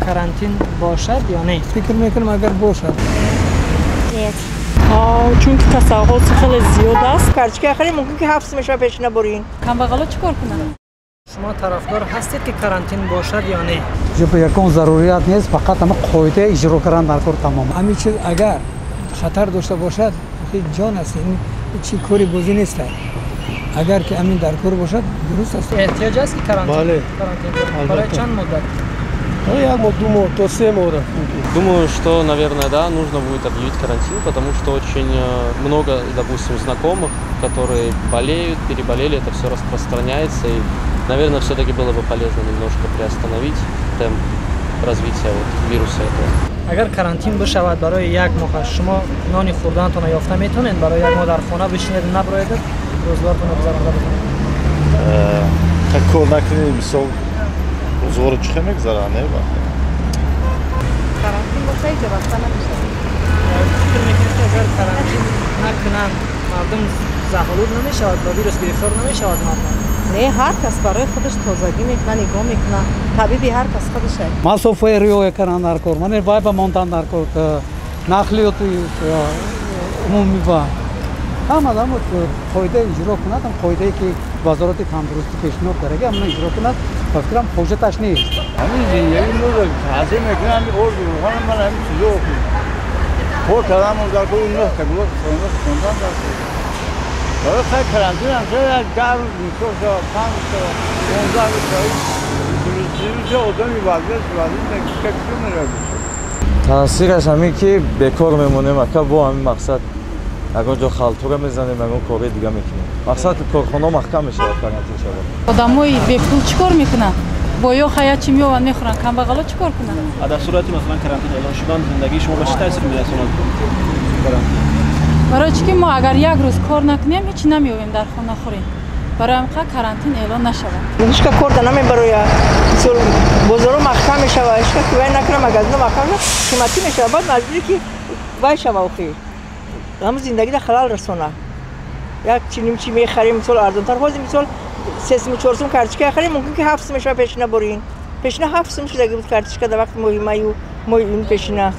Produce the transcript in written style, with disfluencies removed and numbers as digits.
Karantin باشد یا نه؟ فکر میکنم اگر باشد. چونکه تساهل خیلی زیاد است. کارچکی آخری ممکن که 7 میشه پیش نبرین. کم بغلا چیکار کنن؟ شما طرفدار هستید که کارانتین باشد یا نه؟ جب یکون ضروریات نیست فقط اما قاعده اجرا کردن در کار تمام. همین چیز اگر خطر داشته باشد خیلی جان است. این چی کاری بازی نیست. اگر که امین در کار باشد درست است. احتیاج است که کارانتین بله. برای چند مدت؟ Ну, я думаю, то 7 år. Думаю, что, наверное, да, нужно будет объявить карантин, потому что очень много, допустим, знакомых, которые болеют, переболели, это все распространяется, и, наверное, все-таки было бы полезно немножко приостановить темп развития вируса этого. اگر карантин بشود برای یک ماه شما نان خوردنتون یافته میتونید برای یک ماه در خانه بشینید نبرید روزگارتون رو گذرانده بکنید. Так кор накунем мисол زور چخه میگذره نه با کارانتین باشه ایجا وقتا نمیشه. فکر میکنید که اگر کارانتین نکنن مردم زهالود نمیشود با ویروس گرفتار نمیشود مردم؟ نه هر کس برای خودش تازگی میکنه نگاه میکنه. طبیبی هر کس خودشه. مسافه ریو کردن در کار. من باید با مونتان در کار که نقلیاتی عمومی با هم آدم قاعده اجرا کند. هم قاعده که وزارت تندرستی پیشنهاد داره که همون اجرا کند. فکرم حجتش نیست. همین زندگی نور حاضر میکنم همین اور روحان من همین چیزو خود کردم و در کل نه تقریبا خوندم در کل برای خیلی کرانتین هم شده در میکروب شد 5 تا 15 تا چیزی آدمی وضعیت که کسی نمیشه. تاثیرش همین که بکار میمونیم اکا با همین مقصد اگر جا خالتوره میزنیم اگر کاری دیگه میکنیم مقصد کارخانه محکم میشه کرانتین شده. آدمای بی پول چیکار میکنن؟ با یا خیاط چی میوان میخورن کم بغلا چیکار کنن؟ در صورتی مثلا کرانتین اعلان شدن زندگی شما به چه تاثیر میرسونه؟ برای چی که ما اگر یک روز کار نکنیم هیچ نمیویم در خانه خوریم. برای همین کرانتین اعلان نشود. هیچ که کار نمی برای سول بازار محکم میشه و هیچ که وای نکنم اگر نه محکم قیمتی میشه بعد مجبوری که وای شما اخیر. همون زندگی در خلال رسونه. یک چی میخریم مثلا ارزان‌تر خودی مثلا 3 4 کارچکی آخری ممکن که 7 میشه پیش نبرین. پیش نه 7 میشه دیگه کارچکی در وقت مهمه و این پیش نه